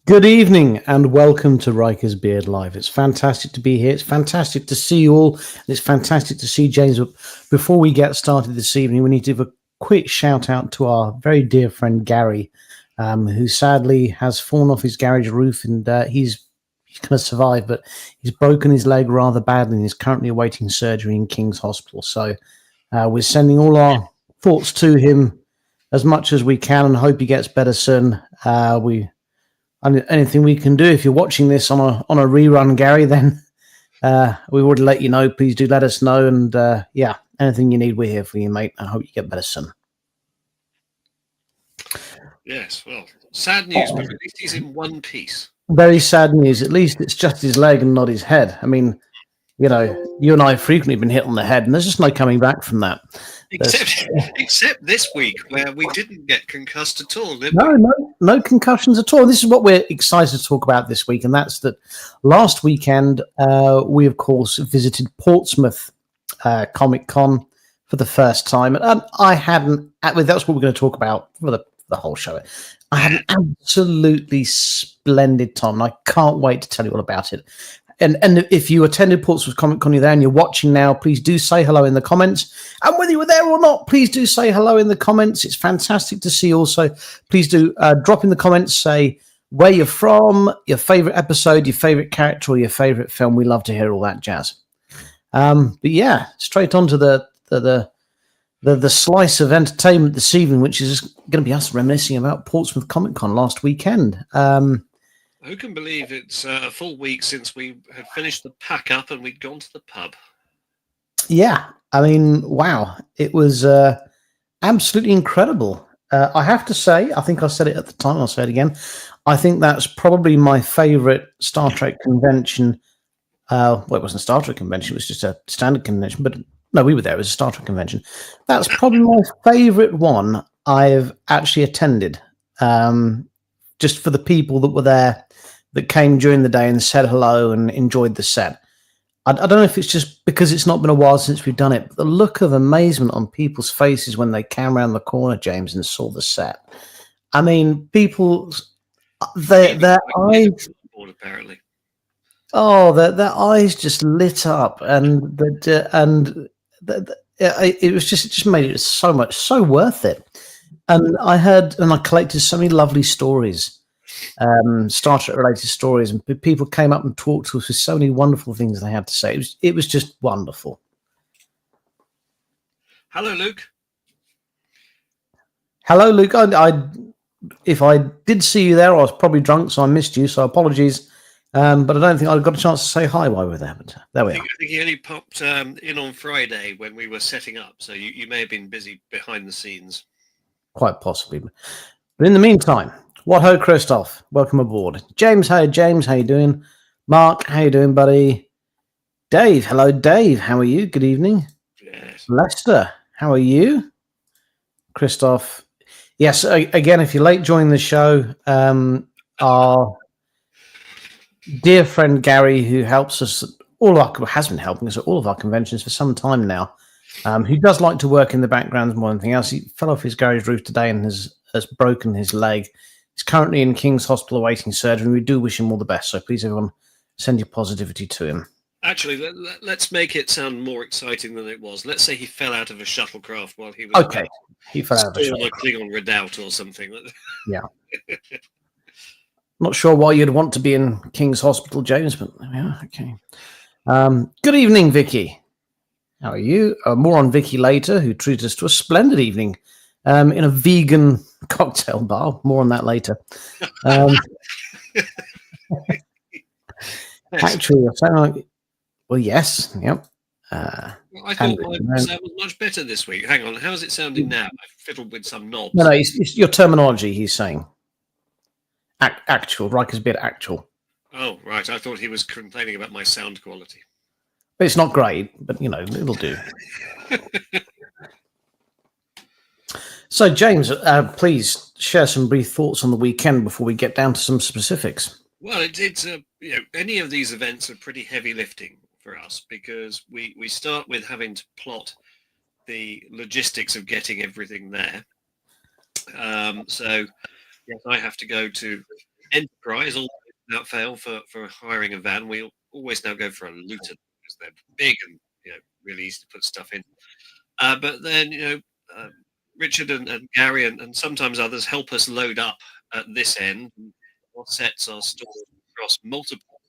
Good evening and welcome to Riker's Beard Live. It's fantastic to be here. It's fantastic to see you all. And it's fantastic to see James. But before we get started this evening, we need to give a quick shout out to our very dear friend Gary, who sadly has fallen off his garage roof and he's going to survive, but he's broken his leg rather badly and is currently awaiting surgery in King's Hospital. So we're sending all our thoughts to him as much as we can and hope he gets better soon. Anything we can do, if you're watching this on a rerun, Gary, then we would let you know. Please do let us know, and anything you need, we're here for you, mate. I hope you get better soon. Yes, well, sad news, but at least he's in one piece. Very sad news. At least it's just his leg and not his head. I mean, you know, you and I have frequently been hit on the head, and there's just no coming back from that. Except this week, where we didn't get concussed at all, did we? No concussions at all. This is what we're excited to talk about this week, and that's that last weekend we, of course, visited Portsmouth Comic Con for the first time. And I hadn't, that's what we're going to talk about for the whole show. I had an absolutely splendid time, and I can't wait to tell you all about it. And if you attended Portsmouth Comic Con, you're there and you're watching now, please do say hello in the comments. And whether you were there or not, please do say hello in the comments. It's fantastic to see you also. Please do drop in the comments, say where you're from, your favourite episode, your favourite character, or your favourite film. We love to hear all that jazz. But yeah, straight on to the slice of entertainment this evening, which is going to be us reminiscing about Portsmouth Comic Con last weekend. Who can believe it's a full week since we had finished the pack up and we'd gone to the pub? Yeah, I mean, wow. It was absolutely incredible. I have to say, I think I said it at the time, I'll say it again. I think that's probably my favourite Star Trek convention. Well, it wasn't a Star Trek convention, it was just a standard convention. But no, we were there. It was a Star Trek convention. That's probably my favourite one I've actually attended. Just for the people that were there, that came during the day and said hello and enjoyed the set. I don't know if it's just because it's not been a while since we've done it, but the look of amazement on people's faces when they came around the corner, James, and saw the set. I mean, people, their eyes, apparently. Oh, their eyes just lit up, and it just made it so worth it. And I collected so many lovely stories. Star Trek related stories, and people came up and talked to us with so many wonderful things they had to say. It was just wonderful. Hello, Luke. Hello, Luke. If I did see you there, I was probably drunk, so I missed you. So apologies, but I don't think I got a chance to say hi while we were there. But there we are. I think he only popped in on Friday when we were setting up, so you may have been busy behind the scenes. Quite possibly, but in the meantime. What ho, Christoph? Welcome aboard. James, hey, James, how you doing? Mark, how you doing, buddy? Dave, hello, Dave. How are you? Good evening. Yes. Lester, how are you? Christoph. Yes, again, if you're late joining the show, our dear friend Gary, who helps us, has been helping us at all of our conventions for some time now, who does like to work in the background more than anything else. He fell off his garage roof today and has broken his leg. He's currently in King's Hospital awaiting surgery. We do wish him all the best. So please, everyone, send your positivity to him. Actually, let's make it sound more exciting than it was. Let's say he fell out of a shuttlecraft while he was he fell out of a shuttlecraft. Klingon redoubt or something. Yeah. Not sure why you'd want to be in King's Hospital, James, but yeah, okay. Good evening, Vicky. How are you? More on Vicky later, who treated us to a splendid evening in a vegan cocktail bar. More on that later. Actually, I sound like, well, yes, yep. I thought my sound was much better this week. Hang on, how's it sounding now? I fiddled with some knobs. No, it's your terminology. He's saying actual. Riker's Beard actual. Oh, right. I thought he was complaining about my sound quality. It's not great, but you know it'll do. So, James, please share some brief thoughts on the weekend before we get down to some specifics. Well, it's any of these events are pretty heavy lifting for us because we start with having to plot the logistics of getting everything there. So, yes, I have to go to Enterprise, all without fail for hiring a van, we always now go for a Luton because they're big and really easy to put stuff in. But then Richard and Gary and sometimes others help us load up at this end. Our sets are stored across multiple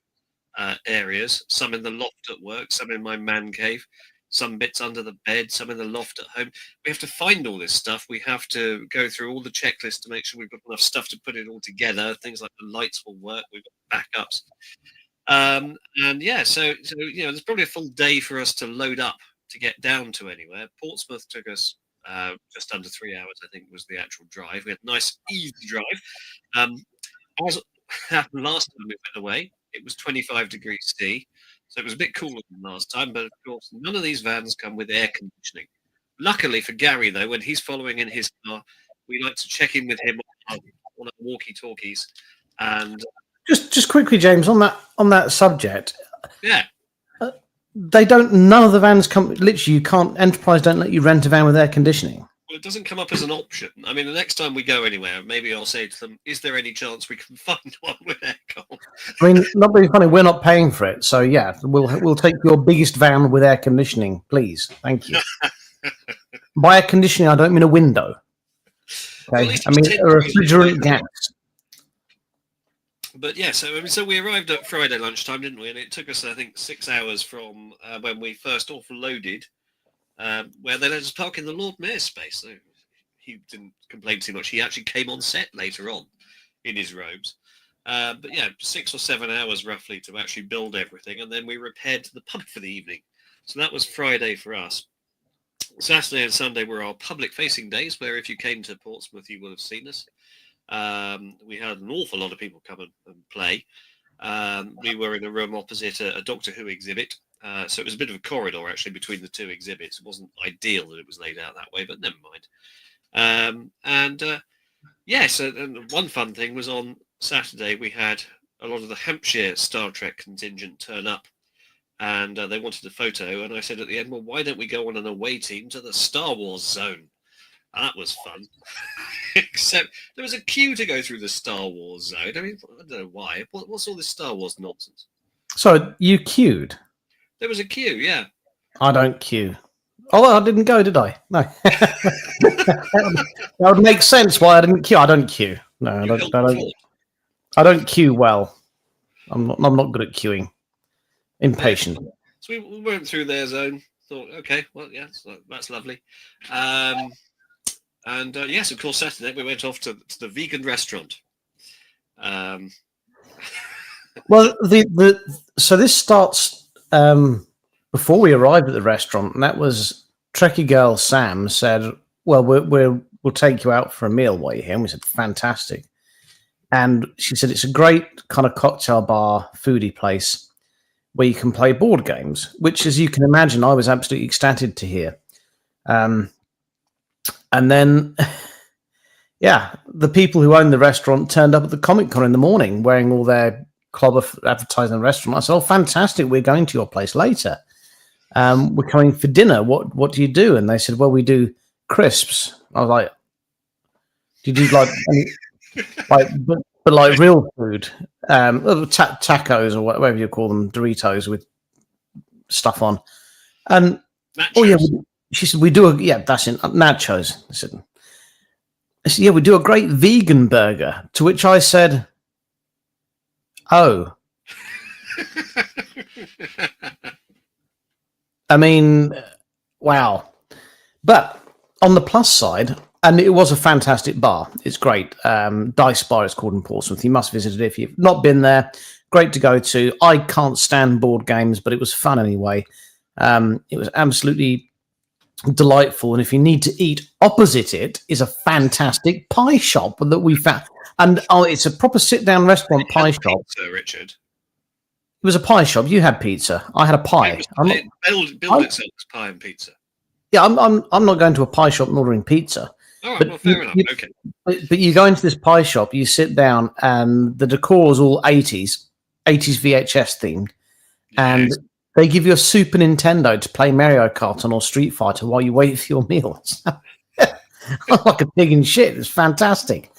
areas, some in the loft at work, some in my man cave, some bits under the bed, some in the loft at home. We have to find all this stuff. We have to go through all the checklists to make sure we've got enough stuff to put it all together. Things like the lights will work. We've got backups. And yeah, so there's probably a full day for us to load up to get down to anywhere. Portsmouth took us just under 3 hours, I think, was the actual drive. We had a nice, easy drive. As happened last time we went away, it was 25 degrees C, so it was a bit cooler than last time. But of course, none of these vans come with air conditioning. Luckily for Gary, though, when he's following in his car, we like to check in with him on our walkie-talkies. And just quickly, James, on that subject. Yeah. They don't. None of the vans come. Literally, you can't. Enterprise don't let you rent a van with air conditioning. Well, it doesn't come up as an option. I mean, the next time we go anywhere, maybe I'll say to them, "Is there any chance we can find one with aircon?" I mean, not being funny, we're not paying for it, so yeah, we'll take your biggest van with air conditioning, please. Thank you. By air conditioning, I don't mean a window. Okay, well, I mean a refrigerant gas. But yeah, so we arrived at Friday lunchtime, didn't we? And it took us, I think, 6 hours from when we first offloaded, where they let us park in the Lord Mayor's space. So he didn't complain too much. He actually came on set later on in his robes. But yeah, 6 or 7 hours roughly to actually build everything. And then we repaired to the pub for the evening. So that was Friday for us. Saturday and Sunday were our public-facing days, where if you came to Portsmouth, you would have seen us. We had an awful lot of people come and play. We were in a room opposite a Doctor Who exhibit. So it was a bit of a corridor, actually, between the two exhibits. It wasn't ideal that it was laid out that way, but never mind. Yes, and one fun thing was on Saturday, we had a lot of the Hampshire Star Trek contingent turn up. And they wanted a photo. And I said at the end, well, why don't we go on an away team to the Star Wars zone? And that was fun. Except there was a queue to go through the Star Wars zone. I mean, I don't know why. What's all this Star Wars nonsense? So you queued? There was a queue, yeah. I don't queue. Oh, I didn't go, did I? No. That would make sense why I didn't queue. I don't queue. No, I don't queue well. I'm not good at queuing. Impatient. So we went through their zone. Thought, okay, well, yeah, that's lovely. Yes, of course, Saturday we went off to the vegan restaurant. Well, so this starts before we arrived at the restaurant, and that was Trekkie girl Sam said, "Well, we'll take you out for a meal while you're here." And we said, "Fantastic." And she said it's a great kind of cocktail bar, foodie place where you can play board games, which, as you can imagine, I was absolutely ecstatic to hear. And then, yeah, the people who owned the restaurant turned up at the Comic-Con in the morning wearing all their clobber advertising the restaurant. I said, "Oh, fantastic, we're going to your place later. We're coming for dinner. What do you do?" And they said, "Well, we do crisps." I was like, "Do you do like but like real food, tacos or whatever you call them, Doritos with stuff on?" And nachos. Oh yeah, she said we do that's in nachos. I said, yeah, we do a great vegan burger. To which I said, "Oh." I mean, wow. But on the plus side, and it was a fantastic bar. It's great. Dice Bar, it's called in Portsmouth. You must visit it if you've not been there. Great to go to. I can't stand board games, but it was fun anyway. It was absolutely delightful. And if you need to eat, opposite it is a fantastic pie shop that we found. And it's a proper sit-down restaurant pie shop. Pizza, Richard. It was a pie shop. You had pizza. I had a pie. Build itself as pie and pizza. Yeah, I'm not going to a pie shop and ordering pizza. All right, well, fair enough. Okay. But you go into this pie shop, you sit down, and the decor is all 80s VHS themed. And they give you a Super Nintendo to play Mario Kart or Street Fighter while you wait for your meals. I'm like a pig in shit. It's fantastic.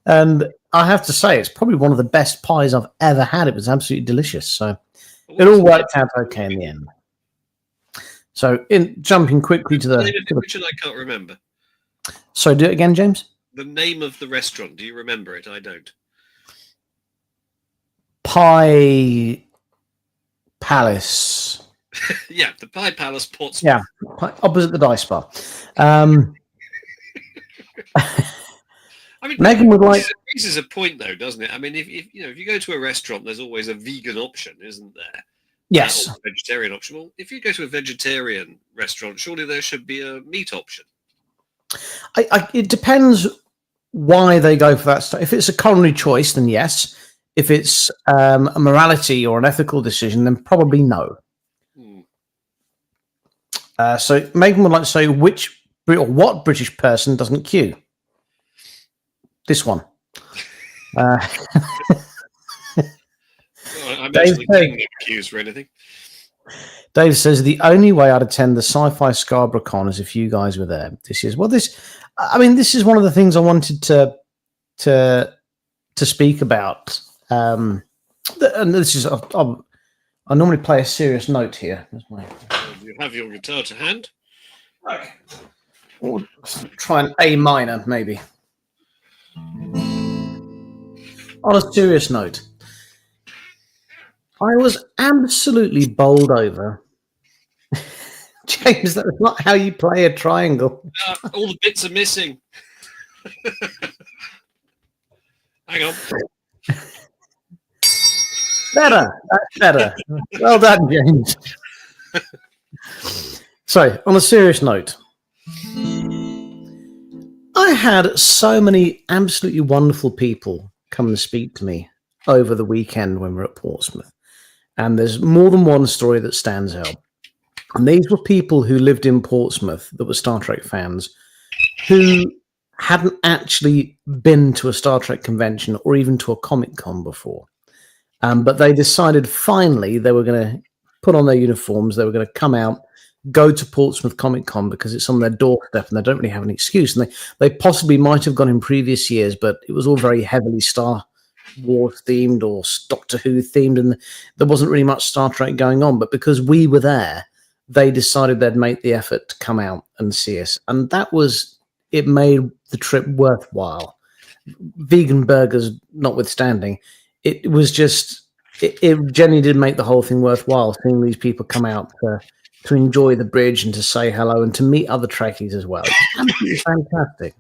And I have to say, it's probably one of the best pies I've ever had. It was absolutely delicious. So What it was all the worked out okay in the end. So, jumping quickly to name of the. it, Richard? I can't remember. So, do it again, James. The name of the restaurant. Do you remember it? I don't. Pie Palace. Yeah, the Pie Palace, Portsmouth. Yeah, opposite the Dice Bar. I mean, Megan would like. This is a point, though, doesn't it? I mean, if you go to a restaurant, there's always a vegan option, isn't there? Yes. Or a vegetarian option. Well, if you go to a vegetarian restaurant, surely there should be a meat option. It depends why they go for that stuff. If it's a culinary choice, then yes. If it's a morality or an ethical decision, then probably no. So Megan would like to say what British person doesn't queue? This one. Well, I imagine the king never queues for anything. Dave says the only way I'd attend the Sci-Fi Scarborough Con is if you guys were there. This is this is one of the things I wanted to speak about. And this is I normally play a serious note here. You have your guitar to hand. Okay. Or try an A minor, maybe. On a serious note, I was absolutely bowled over. James, that's not how you play a triangle. All the bits are missing. Hang on. Better. That's better. Well done, James. So, on a serious note, I had so many absolutely wonderful people come and speak to me over the weekend when we were at Portsmouth. And there's more than one story that stands out. And these were people who lived in Portsmouth that were Star Trek fans who hadn't actually been to a Star Trek convention or even to a Comic-Con before. But they decided finally they were going to put on their uniforms, they were going to come out, go to Portsmouth Comic-Con because it's on their doorstep and they don't really have an excuse. And they possibly might have gone in previous years, but it was all very heavily Star Wars themed or Doctor Who themed, and there wasn't really much Star Trek going on. But because we were there, they decided they'd make the effort to come out and see us. And it made the trip worthwhile. Vegan burgers notwithstanding, it was just, it genuinely did make the whole thing worthwhile, seeing these people come out to enjoy the bridge and to say hello and to meet other Trekkies as well. It's absolutely fantastic.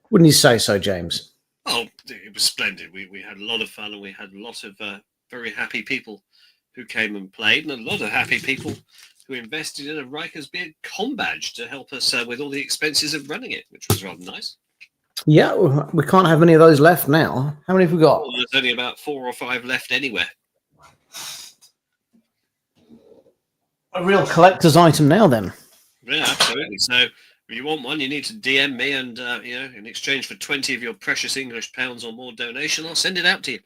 Wouldn't you say so, James? Oh, it was splendid. We had a lot of fun and we had a lot of very happy people who came and played, and a lot of happy people who invested in a Riker's Beard con badge to help us with all the expenses of running it, which was rather nice. Yeah, we can't have any of those left now. How many have we got? Well, there's only about 4 or 5 left anywhere. A real collector's item now, then. Yeah, absolutely. So if you want one, you need to DM me, and in exchange for 20 of your precious English pounds or more donation, I'll send it out to you.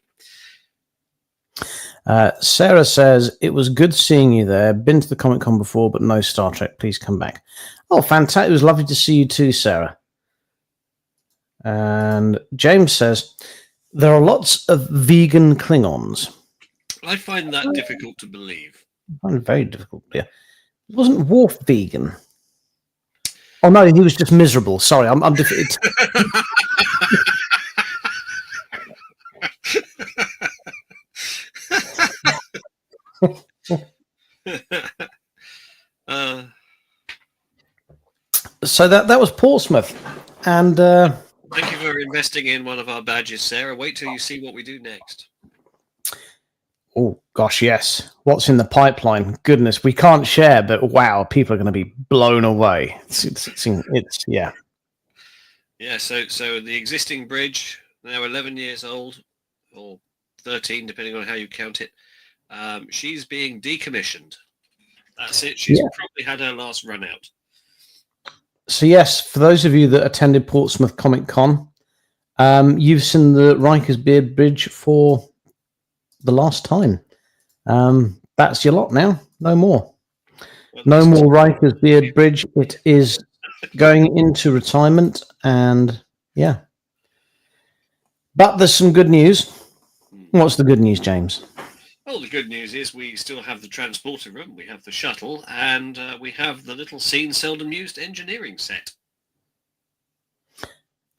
Sarah says, it was good seeing you there. Been to the Comic-Con before, but no Star Trek. Please come back. Oh, fantastic. It was lovely to see you too, Sarah. And James says, there are lots of vegan Klingons. I find that difficult to believe. I find it very difficult. Yeah. Wasn't Worf vegan? Oh, no, he was just miserable. Sorry, I'm defeated. So that was Portsmouth, and thank you for investing in one of our badges, Sarah. Wait till you see what we do next. Oh gosh, yes. What's in the pipeline? Goodness, we can't share, but wow, people are going to be blown away. It's yeah. Yeah. So the existing bridge, now 11 years old, or 13, depending on how you count it. She's being decommissioned. That's it. She's probably had her last run out. So yes, for those of you that attended Portsmouth Comic Con, you've seen the Riker's Beard Bridge for the last time. That's your lot now. No more. Well, no more Riker's Beard Bridge. It is going into retirement, and yeah. But there's some good news. What's the good news, James? Well, the good news is we still have the transporter room, we have the shuttle, and we have the little seen seldom used engineering set.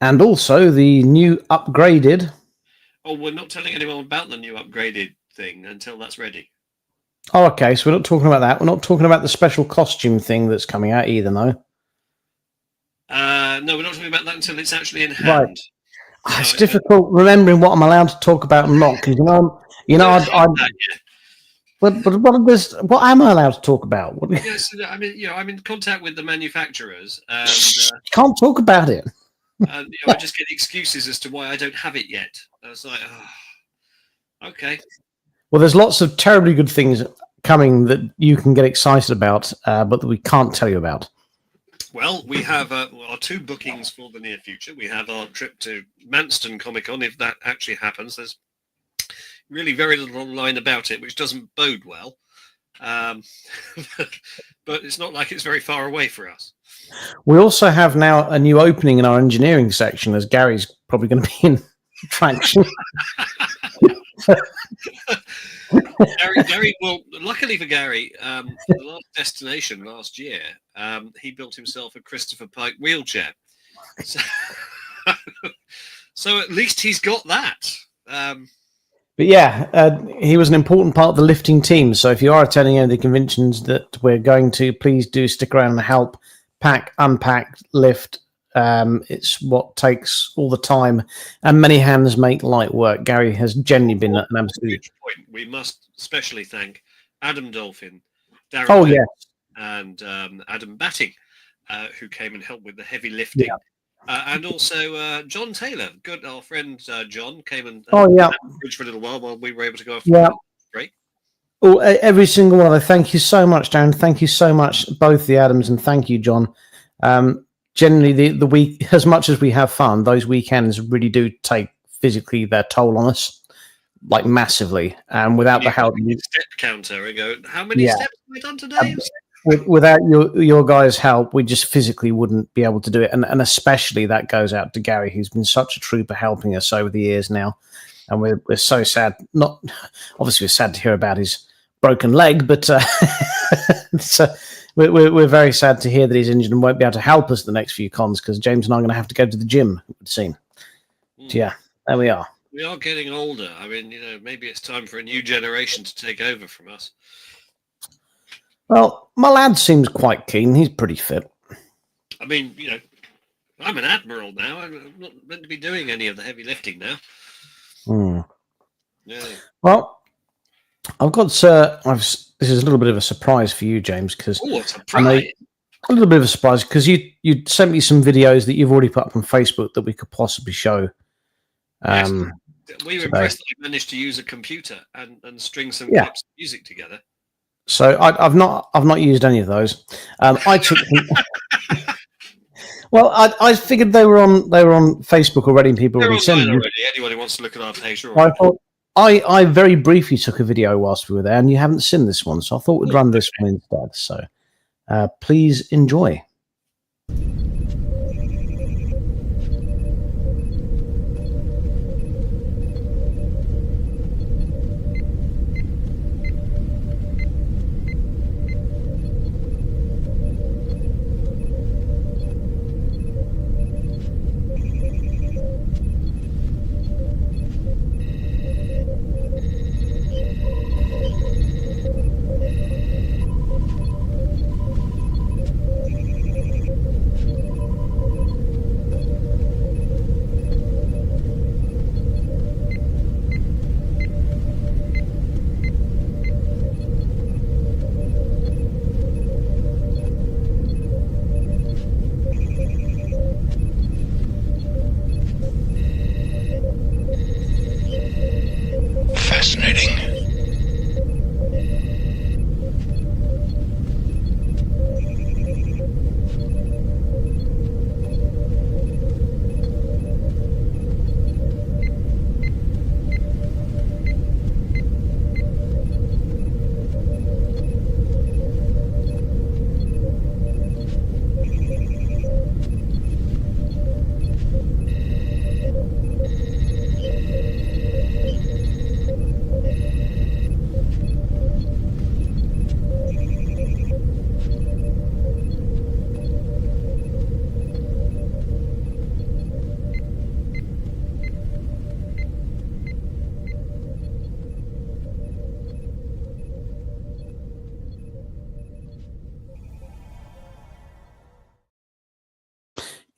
And also the new upgraded. Oh, we're not telling anyone about the new upgraded thing until that's ready. Oh, okay. So we're not talking about that. We're not talking about the special costume thing that's coming out either, no? No, we're not talking about that until it's actually in hand. Right. It's difficult remembering what I'm allowed to talk about and not, because what am I allowed to talk about? Yes, I mean, I'm in contact with the manufacturers, and can't talk about it. And I just get excuses as to why I don't have it yet. It's like, okay. Well, there's lots of terribly good things coming that you can get excited about, but that we can't tell you about. Well, we have our 2 bookings for the near future. We have our trip to Manston Comic Con. If that actually happens, there's really very little online about it, which doesn't bode well. But it's not like it's very far away for us. We also have now a new opening in our engineering section, as Gary's probably going to be in traction. Gary, well, luckily for Gary, for the last destination last year, he built himself a Christopher Pike wheelchair. So at least he's got that. But yeah, he was an important part of the lifting team. So if you are attending any of the conventions that we're going to, please do stick around and help pack, unpack, lift. It's what takes all the time, and many hands make light work. Gary has generally been an absolute point. We must especially thank Adam Dolphin, Darren and Adam Batting, who came and helped with the heavy lifting. Yeah. And also John Taylor, good our friend John came and bridge for a little while we were able to go off. Yeah, great. Oh, every single one of them. Thank you so much, Darren. Thank you so much, both the Adams, and thank you, John. Generally, the week, as much as we have fun, those weekends really do take physically their toll on us, like massively. And without the help, step counter and go, how many steps have we done today? Without your guys' help, we just physically wouldn't be able to do it. And especially that goes out to Gary, who's been such a trooper helping us over the years now. And we're so sad. Not obviously, we're sad to hear about his broken leg, but so we're very sad to hear that he's injured and won't be able to help us the next few cons, because James and I are going to have to go to the gym, it would seem. So yeah, there we are. We are getting older. I mean, maybe it's time for a new generation to take over from us. Well, my lad seems quite keen. He's pretty fit. I mean, I'm an admiral now. I'm not meant to be doing any of the heavy lifting now. Yeah. Well, I've got. This is a little bit of a surprise for you, James, because a little bit of a surprise because you sent me some videos that you've already put up on Facebook that we could possibly show. Yes. We were impressed that you managed to use a computer and string some clips of music together. So I've not used any of those. I took. Well, I figured they were on Facebook already, and people already sent them. Anyone who wants to look at our page, I thought I very briefly took a video whilst we were there, and you haven't seen this one, so I thought we'd run this one instead. So please enjoy.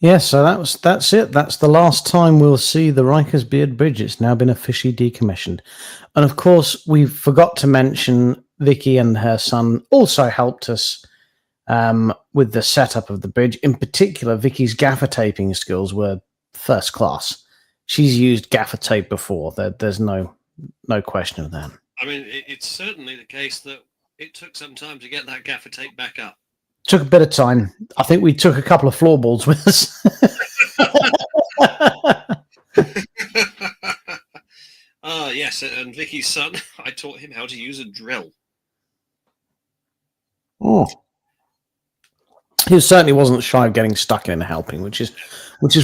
Yeah, so that's it. That's the last time we'll see the Riker's Beard Bridge. It's now been officially decommissioned. And of course, we forgot to mention Vicky and her son also helped us with the setup of the bridge. In particular, Vicky's gaffer taping skills were first class. She's used gaffer tape before. There's no question of that. I mean, it's certainly the case that it took some time to get that gaffer tape back up. Took a bit of time. I think we took a couple of floorboards with us. Yes, and Vicky's son, I taught him how to use a drill. Oh. He certainly wasn't shy of getting stuck in and helping, which is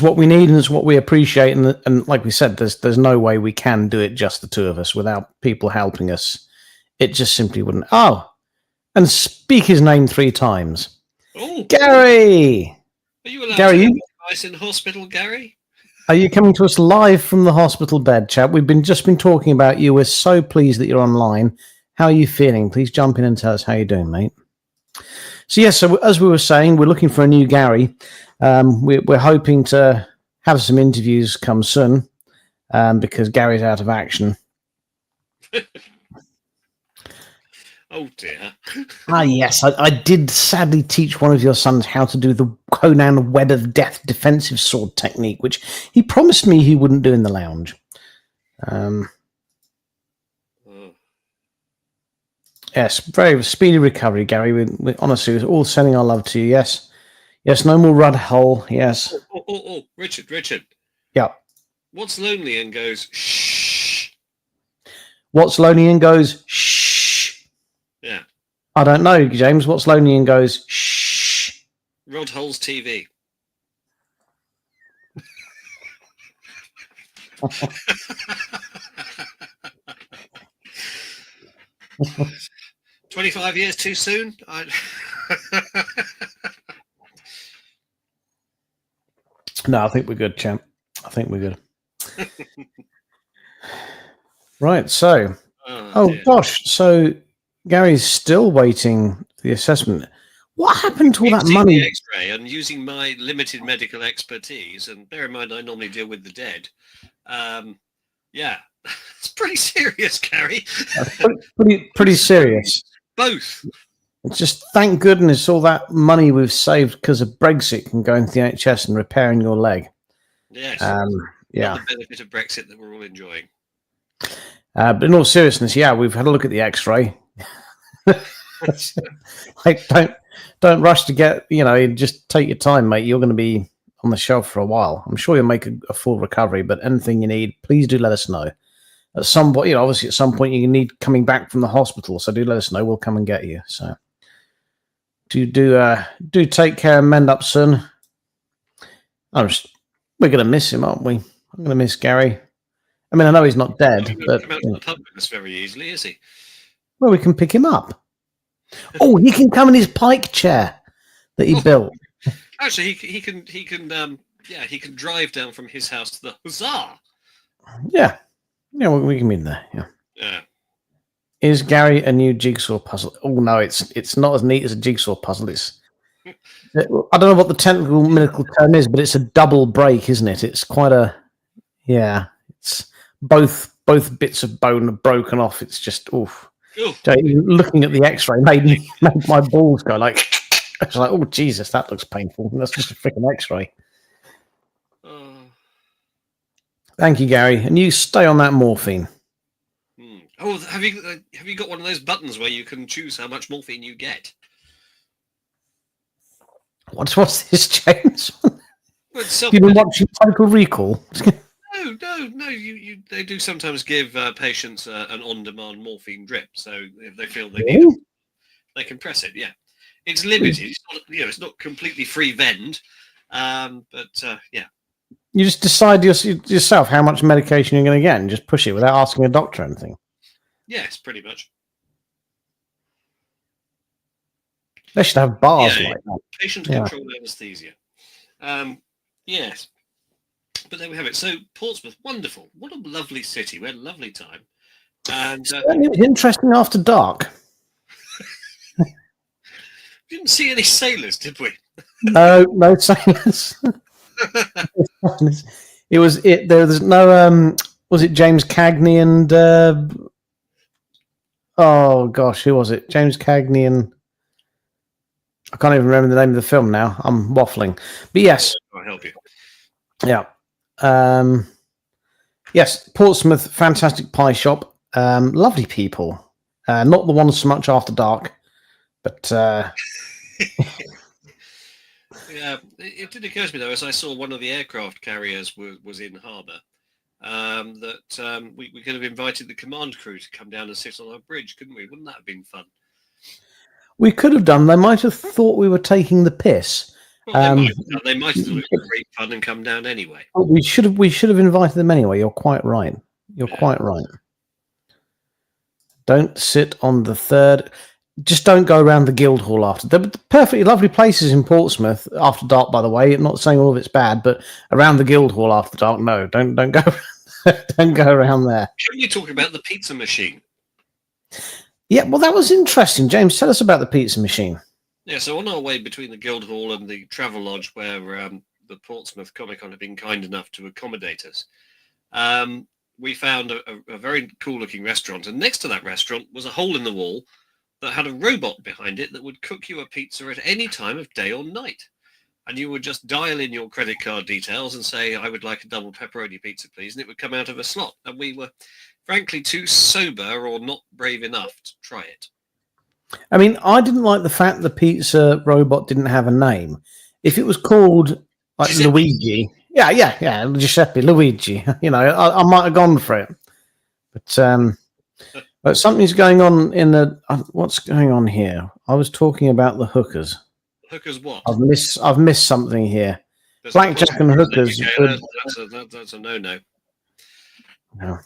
what we need and it's what we appreciate. And like we said, there's no way we can do it just the two of us without people helping us. It just simply wouldn't. Oh, and speak his name 3 times. Oh, Gary! Are you allowed Gary, to have advice in hospital, Gary? Are you coming to us live from the hospital bed, chap? We've just been talking about you. We're so pleased that you're online. How are you feeling? Please jump in and tell us how you're doing, mate. So, yes, so as we were saying, we're looking for a new Gary. We're hoping to have some interviews come soon because Gary's out of action. Oh, dear. Yes, I did sadly teach one of your sons how to do the Conan Wed of Death defensive sword technique, which he promised me he wouldn't do in the lounge. Yes, very speedy recovery, Gary. We honestly, we're all sending our love to you. Yes, no more Rudd Hull. Yes. Oh, Richard. Yeah. What's lonely and goes shh? What's lonely and goes shh? Yeah. I don't know, James. What's lonely and goes shh? Rod Hull's TV. 25 years too soon? No, I think we're good, champ. I think we're good. Right, so... Oh gosh, so Gary's still waiting for the assessment. What happened to all that money? The X-ray and using my limited medical expertise, and bear in mind I normally deal with the dead. Yeah, it's pretty serious, Gary. Pretty serious. Both. It's just thank goodness all that money we've saved because of Brexit can go into the NHS and repairing your leg. Yes. Yeah. Not the benefit of Brexit that we're all enjoying. But in all seriousness, yeah, we've had a look at the X-ray. Like, don't rush to get. Just take your time, mate. You're going to be on the shelf for a while. I'm sure you'll make a full recovery. But anything you need, please do let us know. At some point, obviously at some point you need coming back from the hospital. So do let us know. We'll come and get you. So do take care and mend up soon. We're going to miss him, aren't we? I'm going to miss Gary. I mean, I know he's not dead, but come out to the pub with us very easily, is he? Well, we can pick him up. Oh, he can come in his pike chair that he built. Actually, he can drive down from his house to the huzzah. Yeah, we can be in there. Yeah. Is Gary a new jigsaw puzzle? Oh no, it's not as neat as a jigsaw puzzle. I don't know what the technical medical term is, but it's a double break, isn't it? It's quite a It's both bits of bone are broken off. It's just oof. Looking at the X-ray made my balls go like. It's like, oh Jesus, that looks painful. That's just a freaking X-ray. Thank you, Gary, and you stay on that morphine. Oh, have you got one of those buttons where you can choose how much morphine you get? What's this, James? You've been watching Total Recall? No. They do sometimes give patients an on-demand morphine drip, so if they feel they need it, they can press it. Yeah, it's limited. It's not completely free vend, but yeah. You just decide yourself how much medication you're going to get, and just push it without asking a doctor or anything. Yes, pretty much. They should have bars like that. Patient-controlled anesthesia. Yes. But there we have it. So Portsmouth, wonderful. What a lovely city. We had a lovely time. And it was interesting after dark. Didn't see any sailors, did we? No sailors. It was it. There's no. Was it James Cagney and? Oh gosh, who was it? James Cagney and I can't even remember the name of the film now. I'm waffling, but yes, I'll help you. yeah, yes. Portsmouth, fantastic pie shop. Lovely people. Not the ones so much after dark, but Yeah, it did occur to me though, as I saw one of the aircraft carriers was in harbour, that we could have invited the command crew to come down and sit on our bridge, couldn't we? Wouldn't that have been fun? we could have done. They might have thought we were taking the piss. Well, they might have looked at great fun and come down anyway. We should have invited them anyway. You're quite right. You're quite right. Don't sit on the third. Just don't go around the Guildhall after. They're perfectly lovely places in Portsmouth after dark, by the way. I'm not saying all of it's bad, but around the Guildhall after dark, no, don't go, don't go around there. Can you talk about the pizza machine? Yeah, well, that was interesting. James, tell us about the pizza machine. Yeah, so on our way between the Guildhall and the Travel Lodge, where the Portsmouth Comic Con have been kind enough to accommodate us, we found a very cool-looking restaurant, and next to that restaurant was a hole in the wall that had a robot behind it that would cook you a pizza at any time of day or night. And you would just dial in your credit card details and say, I would like a double pepperoni pizza, please, and it would come out of a slot. And we were, frankly, too sober or not brave enough to try it. I mean, I didn't like the fact the pizza robot didn't have a name. If it was called like Giuseppe. Luigi, yeah, Giuseppe, Luigi, I might have gone for it. But something's going on in the. What's going on here? I was talking about the hookers. Hookers what? I've missed something here. There's Blackjack and hookers. That's a no-no. No.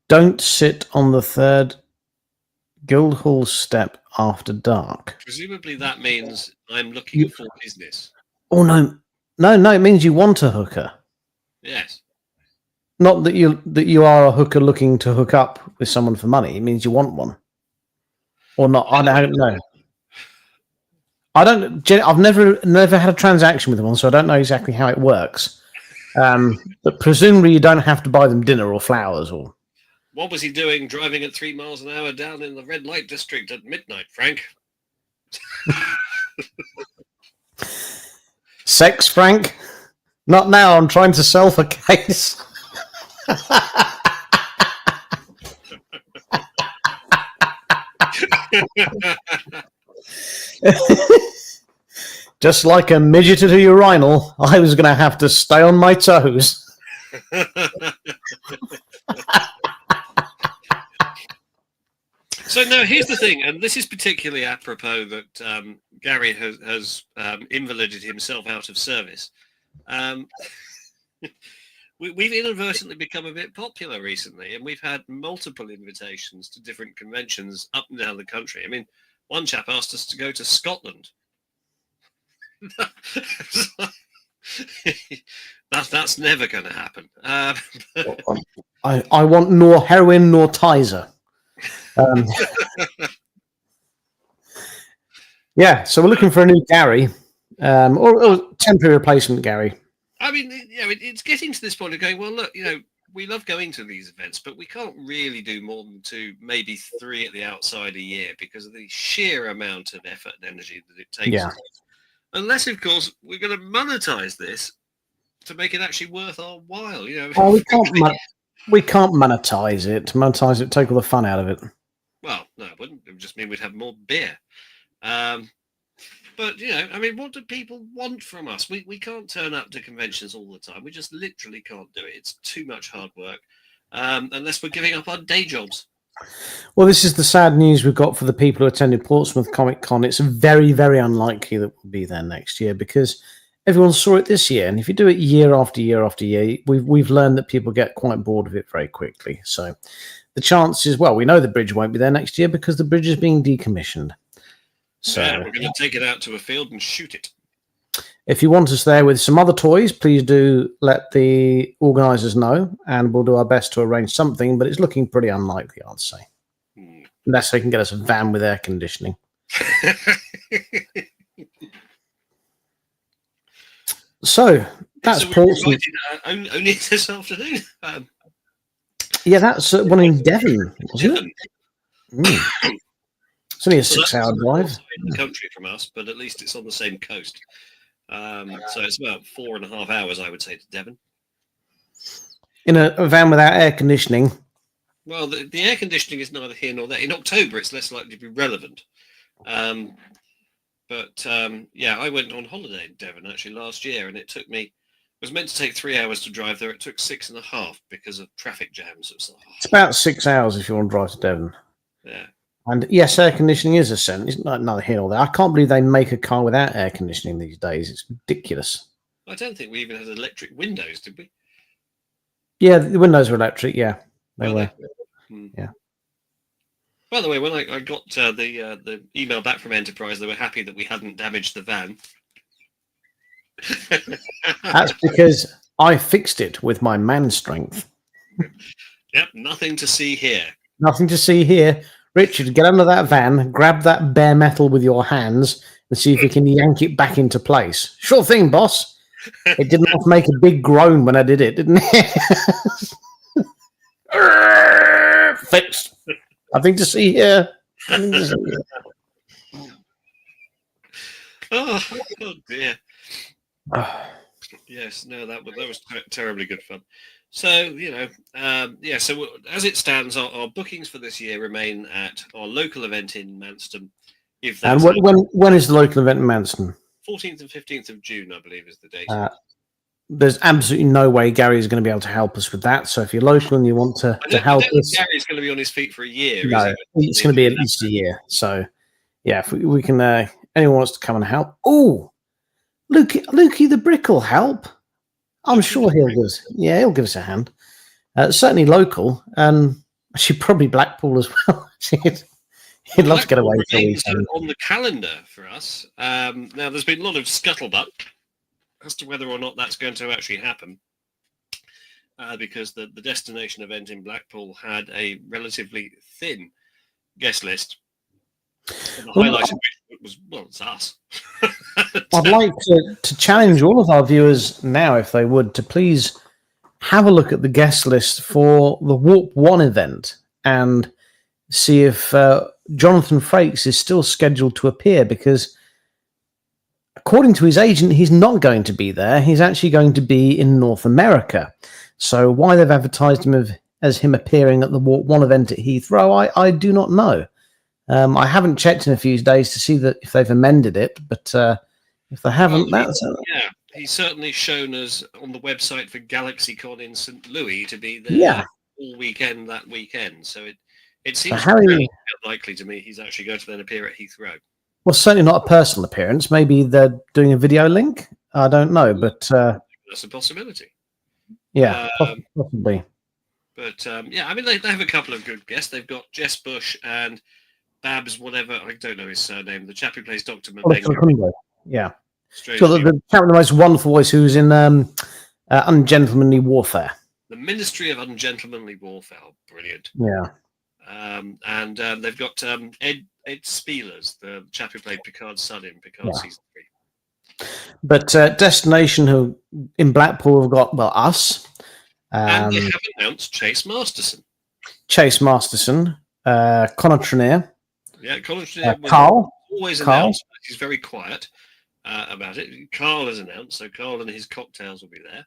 Don't sit on the third Guildhall step after dark. Presumably that means I'm looking for business. Oh no! It means you want a hooker. Yes. Not that you are a hooker looking to hook up with someone for money. It means you want one, or not. I don't know. I've never had a transaction with one, so I don't know exactly how it works. But presumably you don't have to buy them dinner or flowers or. What was he doing driving at 3 miles an hour down in the red light district at midnight, Frank? Sex, Frank? Not now. I'm trying to sell for case. Just like a midget at a urinal, I was going to have to stay on my toes. So now here's the thing, and this is particularly apropos that Gary has invalided himself out of service. We've inadvertently become a bit popular recently, and we've had multiple invitations to different conventions up and down the country. I mean, one chap asked us to go to Scotland. That's never going to happen. I want nor heroin nor Tizer. Yeah, so we're looking for a new Gary, or temporary replacement Gary. I mean, it's getting to this point of going, well, look, we love going to these events, but we can't really do more than 2, maybe 3 at the outside a year because of the sheer amount of effort and energy that it takes. Yeah. Unless, of course, we're going to monetize this to make it actually worth our while. Oh, we can't monetize it. Monetize it, take all the fun out of it. Well, no, it wouldn't. It would just mean we'd have more beer. But, I mean, what do people want from us? We can't turn up to conventions all the time. We just literally can't do it. It's too much hard work, unless we're giving up our day jobs. Well, this is the sad news we've got for the people who attended Portsmouth Comic Con. It's very, very unlikely that we'll be there next year because everyone saw it this year. And if you do it year after year after year, we've learned that people get quite bored of it very quickly. So the chances, well, we know the bridge won't be there next year because the bridge is being decommissioned. So we're going to take it out to a field and shoot it. If you want us there with some other toys, please do let the organisers know, and we'll do our best to arrange something, but it's looking pretty unlikely, I'd say. Unless they can get us a van with air conditioning. So that's So we're Portsmouth. invited only this afternoon. Yeah, that's one in Devon, wasn't Devon. it? It's only a So that's 6-hour drive. also in the country from us, but at least it's on the same coast. So it's about 4.5 hours, I would say, to Devon. In a van without air conditioning. Well, the air conditioning is neither here nor there. In October, it's less likely to be relevant. But I went on holiday in Devon actually last year, and it was meant to take 3 hours to drive there. It took 6.5 because of traffic jams. It's about 6 hours if you want to drive to Devon. Yeah. And yes, air conditioning is essential. It's not neither here nor there. I can't believe they make a car without air conditioning these days. It's ridiculous. I don't think we even had electric windows, did we? Yeah, the windows were electric. Yeah, they were. Yeah. By the way, when I got the email back from Enterprise, they were happy that we hadn't damaged the van. That's because I fixed it with my man strength. Yep, nothing to see here. Nothing to see here. Richard, get under that van, grab that bare metal with your hands, and see if you can yank it back into place. Sure thing, boss. It didn't have to make a big groan when I did it, didn't it? Fixed. Nothing to see here. Nothing to see here. Oh dear. Yes, no, that was terribly good fun. So so as it stands, our bookings for this year remain at our local event in Manston. And when is the local event in Manston? 14th and 15th of June, I believe, is the date. There's absolutely no way Gary is going to be able to help us with that. So if you're local and you want to help us, Gary's going to be on his feet for a year. No, it's going to be at least a year. So yeah, if we can, anyone wants to come and help. Oh, Lukey the Brick will help. I'm sure he'll give us a hand. Certainly local, and actually probably Blackpool as well. He'd love to get away for a weekend. On the calendar for us. Now, there's been a lot of scuttlebutt as to whether or not that's going to actually happen, because the destination event in Blackpool had a relatively thin guest list. And the highlight of which was, it's us. I'd like to challenge all of our viewers now, if they would, to please have a look at the guest list for the Warp 1 event and see if Jonathan Frakes is still scheduled to appear, because according to his agent, he's not going to be there. He's actually going to be in North America. So why they've advertised him as him appearing at the Warp 1 event at Heathrow, I do not know. I haven't checked in a few days to see that if they've amended it, but if they haven't, he's certainly shown us on the website for GalaxyCon in St. Louis to be there all weekend that weekend. So it seems very likely to me he's actually going to then appear at Heathrow. Well, certainly not a personal appearance. Maybe they're doing a video link. I don't know, but that's a possibility. Yeah, possibly. But I mean, they have a couple of good guests. They've got Jess Bush and Babs, whatever, I don't know his surname, the chap who plays Dr. Mabenga. Yeah. So the chap with the most wonderful voice who's in Ungentlemanly Warfare. The Ministry of Ungentlemanly Warfare. Brilliant. Yeah. And they've got Ed Spielers, the chap who played Picard's son in Picard Season 3. But Destination, who in Blackpool have got, us. And they have announced Chase Masterson. Connor Trenier. Yeah, Connor Trenier Carl. Always announced. He's very quiet about it. Carl has announced, so Carl and his cocktails will be there.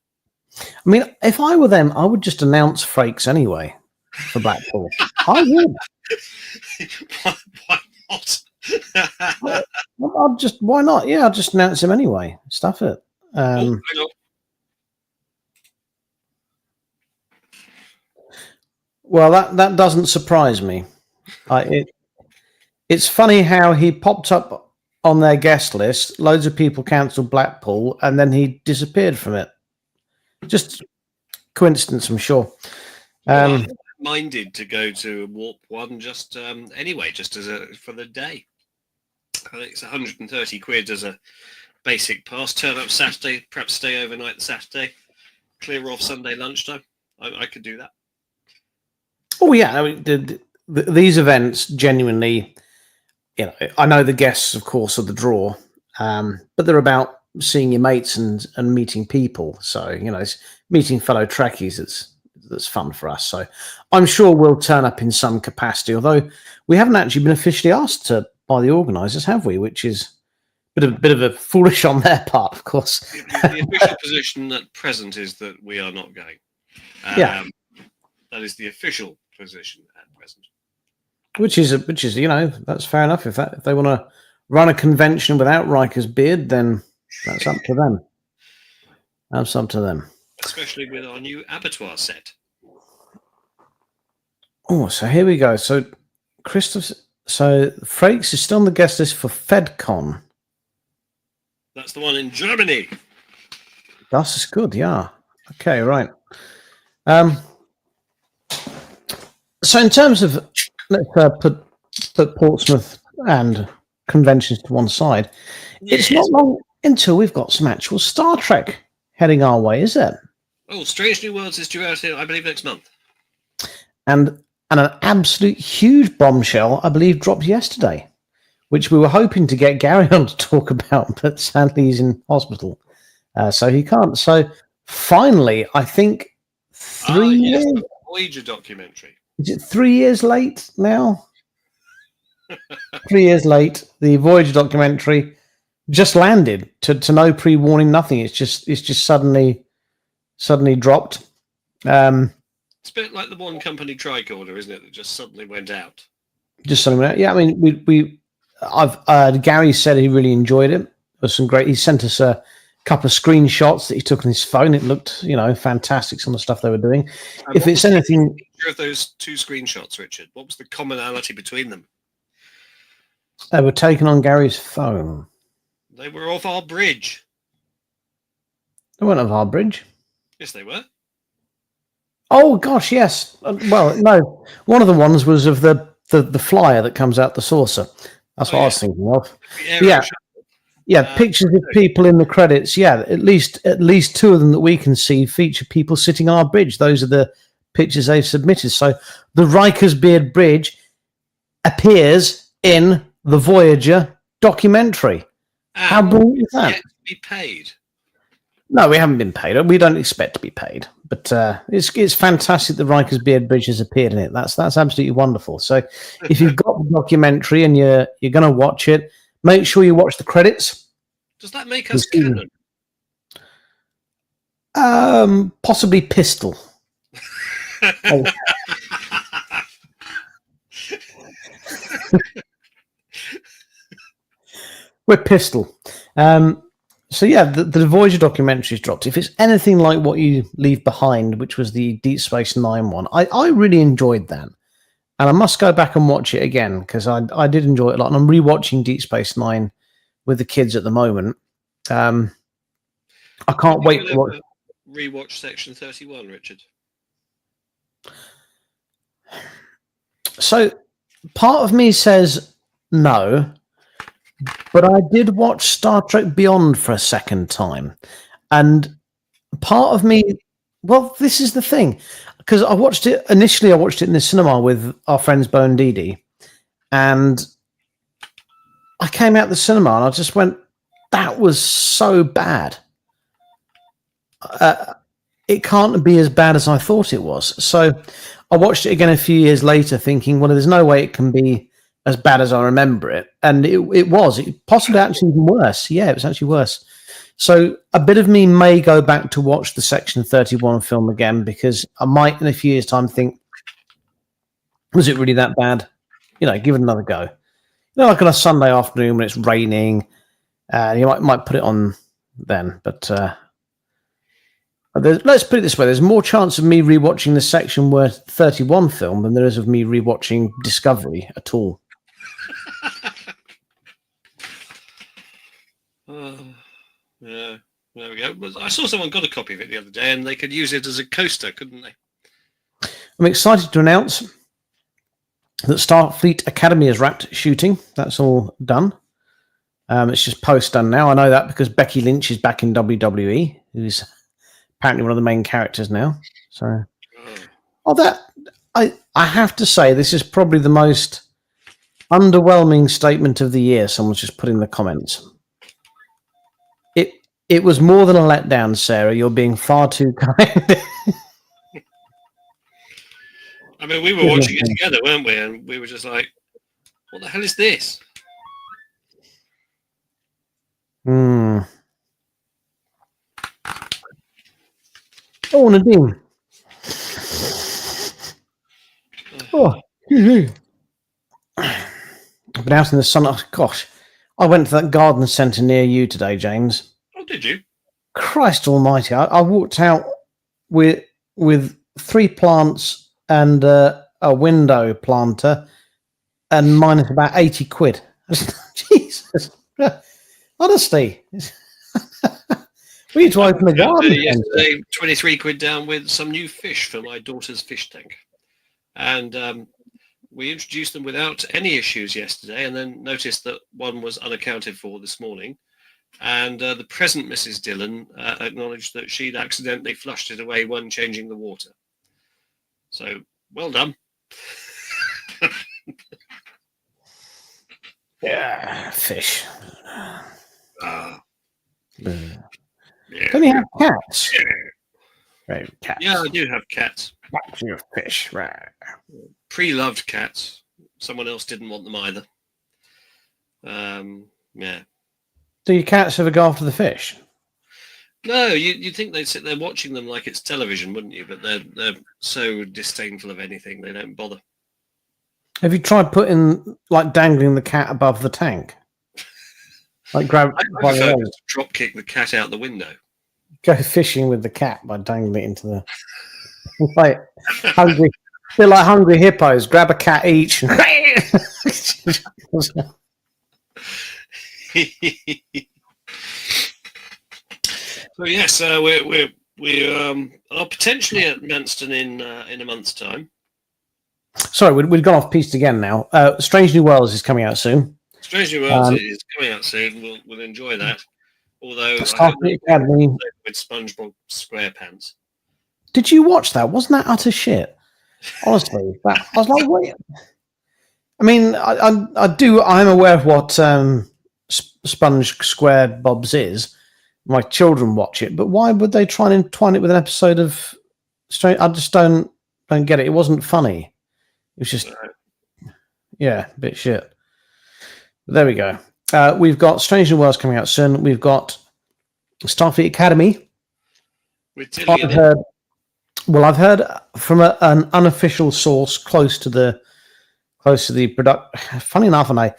I mean, if I were them, I would just announce Frakes anyway for Blackpool. I would. Why not? Why not? Yeah, I'll just announce him anyway. Stuff it. Well, that doesn't surprise me. It's funny how he popped up on their guest list. Loads of people cancelled Blackpool, and then he disappeared from it. Just coincidence, I'm sure. I'm minded to go to Warp 1 just anyway, just for the day. I think it's 130 quid as a basic pass. Turn up Saturday, perhaps stay overnight the Saturday, clear off Sunday lunchtime. I could do that. Oh yeah, I mean, these events genuinely, I know the guests, of course, are the draw, but they're about seeing your mates and meeting people. So it's meeting fellow Trekkies. That's fun for us. So I'm sure we'll turn up in some capacity. Although we haven't actually been officially asked to by the organisers, have we? Which is a bit of a foolish on their part, of course. The official position at present is that we are not going. Yeah. That is the official position at present. Which is that's fair enough. If they want to run a convention without Riker's beard, then that's up to them. That's up to them. Especially with our new abattoir set. Oh, so here we go. So Frakes is still on the guest list for FedCon. That's the one in Germany. Das is good, yeah. Okay, right. So in terms of, let's put Portsmouth and conventions to one side, It's not long until we've got some actual Star Trek heading our way, is it? Oh, Strange New Worlds is due out here, I believe, next month. And an absolute huge bombshell, I believe, dropped yesterday, which we were hoping to get Gary on to talk about, but sadly he's in hospital, so he can't. So finally, I think 3 years. The Voyager documentary. Is it 3 years late now? 3 years late. The Voyager documentary just landed to no pre-warning, nothing. It's just suddenly dropped. It's a bit like the one company tricorder, isn't it? That just suddenly went out. Just suddenly went out. Yeah, I mean, Gary said he really enjoyed it. It was some great. He sent us a couple of screenshots that he took on his phone. It looked, fantastic. Some of the stuff they were doing. If it's anything, of those two screenshots, Richard, what was the commonality between them? They were taken on Gary's phone. They were off our bridge. They weren't off our bridge. Yes, they were. Oh gosh, yes. Well, no. One of the ones was of the flyer that comes out the saucer. That's what I was thinking of. Yeah. Pictures of people in the credits. Yeah, at least two of them that we can see feature people sitting on our bridge. Those are the pictures they've submitted. So the Riker's Beard Bridge appears in the Voyager documentary. How brilliant is that? Yet to be paid. No, we haven't been paid. We don't expect to be paid. But it's fantastic that Riker's Beard Bridge has appeared in it. That's absolutely wonderful. So if you've got the documentary and you're going to watch it, make sure you watch the credits. Does that make us canon? Possibly Pistol. Oh. We're Pistol. So yeah, the Voyager documentary's dropped. If it's anything like What You Leave Behind, which was the Deep Space Nine one, I really enjoyed that. And I must go back and watch it again because I did enjoy it a lot. And I'm rewatching Deep Space Nine with the kids at the moment. I can't wait to watch. Rewatch Section 31, Richard. So part of me says no, but I did watch Star Trek Beyond for a second time. And part of me, well, this is the thing, because I watched it in the cinema with our friends Bo and Dee Dee, and I came out the cinema and I just went, that was so bad. It can't be as bad as I thought it was. So I watched it again a few years later thinking, well, there's no way it can be as bad as I remember it. And it was. It possibly actually even worse. Yeah, it was actually worse. So a bit of me may go back to watch the Section 31 film again because I might in a few years' time think, was it really that bad? Give it another go. Like on a Sunday afternoon when it's raining, you might put it on then. But let's put it this way: there's more chance of me rewatching the Section 31 film than there is of me rewatching Discovery at all. Yeah, there we go. I saw someone got a copy of it the other day, and they could use it as a coaster, couldn't they? I'm excited to announce that Starfleet Academy is wrapped shooting. That's all done. It's just post done now. I know that because Becky Lynch is back in WWE, who's apparently one of the main characters now. So, I have to say, this is probably the most underwhelming statement of the year. Someone's just put in the comments. It was more than a letdown, Sarah. You're being far too kind. I mean, we were watching it together, weren't we? And we were just like, what the hell is this? Hmm. Oh, Nadine. Oh, I've been out in the sun. Oh, gosh, I went to that garden centre near you today, James. Oh, did you? Christ almighty. I walked out with 3 plants and a window planter and minus about 80 quid. Jesus. Honestly. We need to open the garden. Yesterday, 23 quid down with some new fish for my daughter's fish tank. And we introduced them without any issues yesterday, and then noticed that one was unaccounted for this morning. And the present Mrs. Dillon acknowledged that she'd accidentally flushed it away when changing the water. So, well done. Yeah, fish. Yeah. Don't you have cats? Right, cats. Yeah, I do have cats. Cats, you have fish, right. Pre-loved cats. Someone else didn't want them either. Yeah. Do your cats ever go after the fish? No, you'd think they'd sit there watching them like it's television, wouldn't you? But they're so disdainful of anything, they don't bother. Have you tried dangling the cat above the tank? Like grab I prefer to drop kick the cat out the window. Go fishing with the cat by dangling it into the like hungry. They're like hungry hippos. Grab a cat each. So yes, we are potentially at Manston in a month's time. Sorry, we've gone off piste again now. Strange New Worlds is coming out soon. Strange New Worlds is coming out soon. We'll enjoy that. Although Starfleet Academy with SpongeBob SquarePants. Did you watch that? Wasn't that utter shit? Honestly, I was like, wait. I mean, I'm aware of what Sponge Square Bobs is. My children watch it, but why would they try and entwine it with an episode of Strange? I just don't get it. It wasn't funny. It was just, a bit shit. But there we go. We've got Strange New Worlds coming out soon. We've got Starfleet Academy. I've heard from an unofficial source close to the production. Funny enough, and I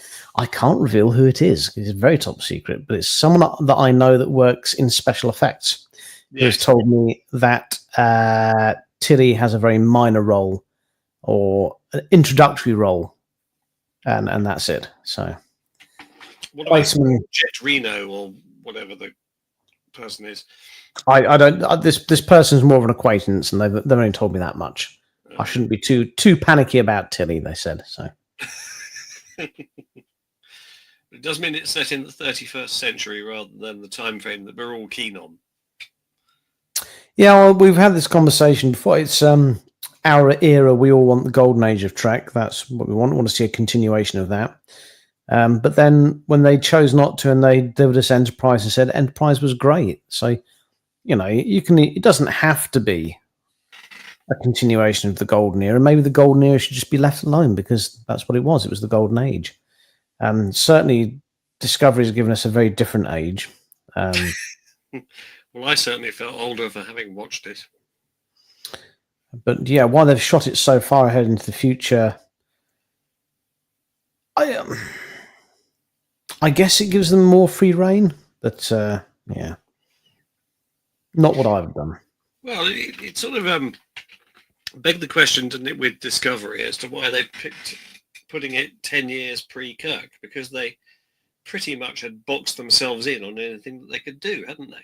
can't reveal who it is. It's very top secret, but it's someone that I know that works in special effects. Yes. Who has told me that Tilly has a very minor role or an introductory role, and that's it. So, what about Jet Reno or whatever the person is? I don't. This person's more of an acquaintance, and they've only told me that much. I shouldn't be too panicky about Tilly. They said so. It does mean it's set in the 31st century rather than the time frame that we're all keen on. Yeah, well, we've had this conversation before. It's our era. We all want the golden age of Trek. That's what we want. We want to see a continuation of that. But then when they chose not to, and they delivered us Enterprise and said Enterprise was great. So, you can. It doesn't have to be a continuation of the golden era. Maybe the golden era should just be left alone because that's what it was. It was the golden age. Certainly, Discovery has given us a very different age. Well, I certainly felt older for having watched it. But yeah, why they've shot it so far ahead into the future, I guess it gives them more free reign. But yeah, not what I've done. Well, it sort of begged the question, didn't it, with Discovery as to why they picked putting it 10 years pre-Kirk, because they pretty much had boxed themselves in on anything that they could do, hadn't they?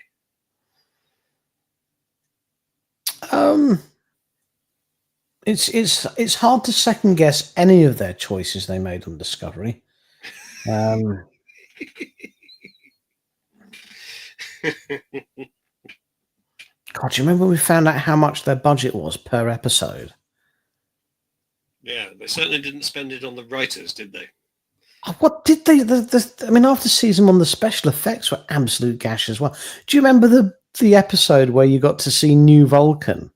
It's hard to second guess any of their choices they made on Discovery. God, do you remember when we found out how much their budget was per episode? Yeah, they certainly didn't spend it on the writers, did they? What did they? I mean, after season one, the special effects were absolute gash as well. Do you remember the episode where you got to see New Vulcan,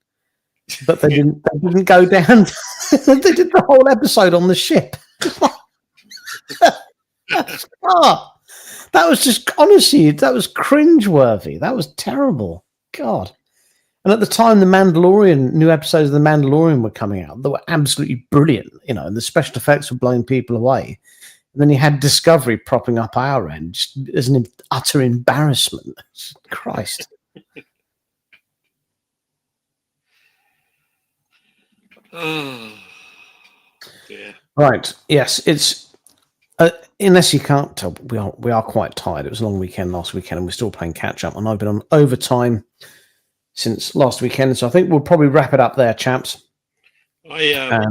but they didn't? They didn't go down. They did the whole episode on the ship. That was just honestly, that was cringeworthy. That was terrible. God. And at the time, new episodes of The Mandalorian were coming out. They were absolutely brilliant, and the special effects were blowing people away. And then you had Discovery propping up our end, just as an utter embarrassment. Christ. Oh, yeah. Right. Yes, it's unless you can't tell, we are quite tired. It was a long weekend last weekend, and we're still playing catch up. And I've been on overtime since last weekend, so I think we'll probably wrap it up there, chaps. I've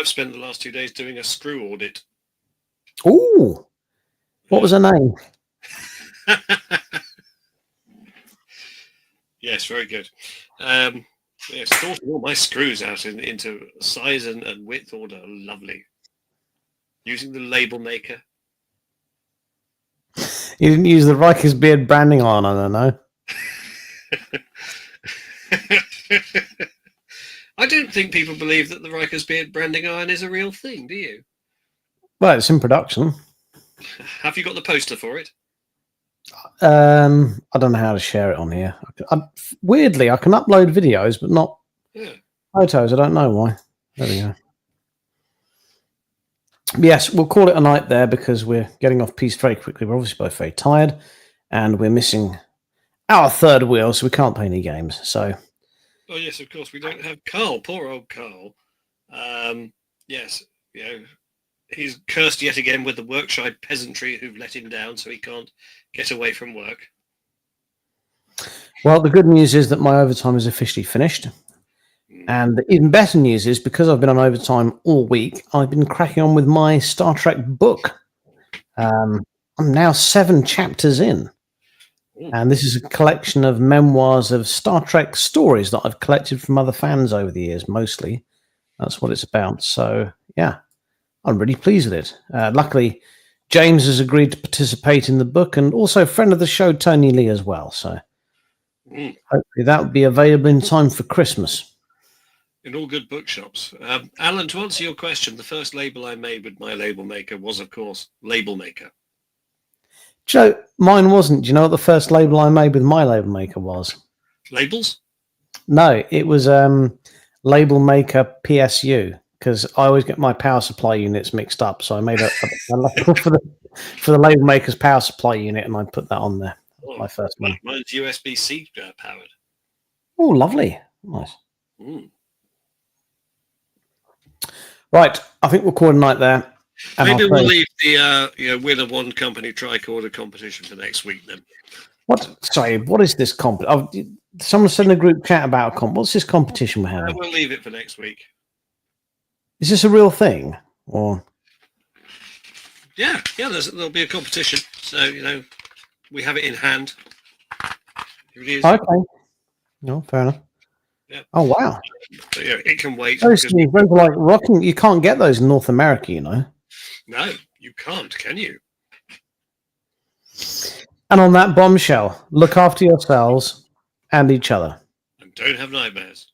spent the last 2 days doing a screw audit. Ooh, what was her name? Yes, very good. Sorting all my screws out into size and width order. Lovely. Using the label maker. You didn't use the Riker's beard branding on, I don't know. I don't think people believe that the Riker's beard branding iron is a real thing, do you? Well, it's in production. Have you got the poster for it? I don't know how to share it on here. Weirdly, I can upload videos, but not photos. I don't know why. There we go. Yes, we'll call it a night there because we're getting off piste very quickly. We're obviously both very tired, and we're missing our third wheel, so we can't play any games. So, oh yes, of course we don't have Carl. Poor old Carl. Yes, he's cursed yet again with the workshop peasantry who've let him down, so he can't get away from work. Well, the good news is that my overtime is officially finished. And the even better news is because I've been on overtime all week, I've been cracking on with my Star Trek book. I'm now 7 chapters in. And this is a collection of memoirs of Star Trek stories that I've collected from other fans over the years, mostly. That's what it's about. So, yeah, I'm really pleased with it. Luckily, James has agreed to participate in the book, and also a friend of the show, Tony Lee, as well. So hopefully that will be available in time for Christmas. In all good bookshops. Alan, to answer your question, the first label I made with my label maker was, of course, Label Maker. Joe, mine wasn't. Do you know what the first label I made with my label maker was? Labels? No, it was Label Maker PSU, because I always get my power supply units mixed up. So I made a label for the Label Maker's power supply unit, and I put that on there. My first one. Mine's USB-C powered. Oh, lovely. Nice. Right, I think we'll call it a night there. Maybe we'll leave the winner one company tricorder competition for next week then. What? Sorry, what is this someone said in a group chat about a comp. What's this competition we're having? We'll leave it for next week. Is this a real thing, or? Yeah. There'll be a competition. So we have it in hand. Here it is. Okay. No, fair enough. Yeah. Oh wow. So, it can wait. Those things are like rocking. You can't get those in North America, No, you can't, can you? And on that bombshell, look after yourselves and each other. And don't have nightmares.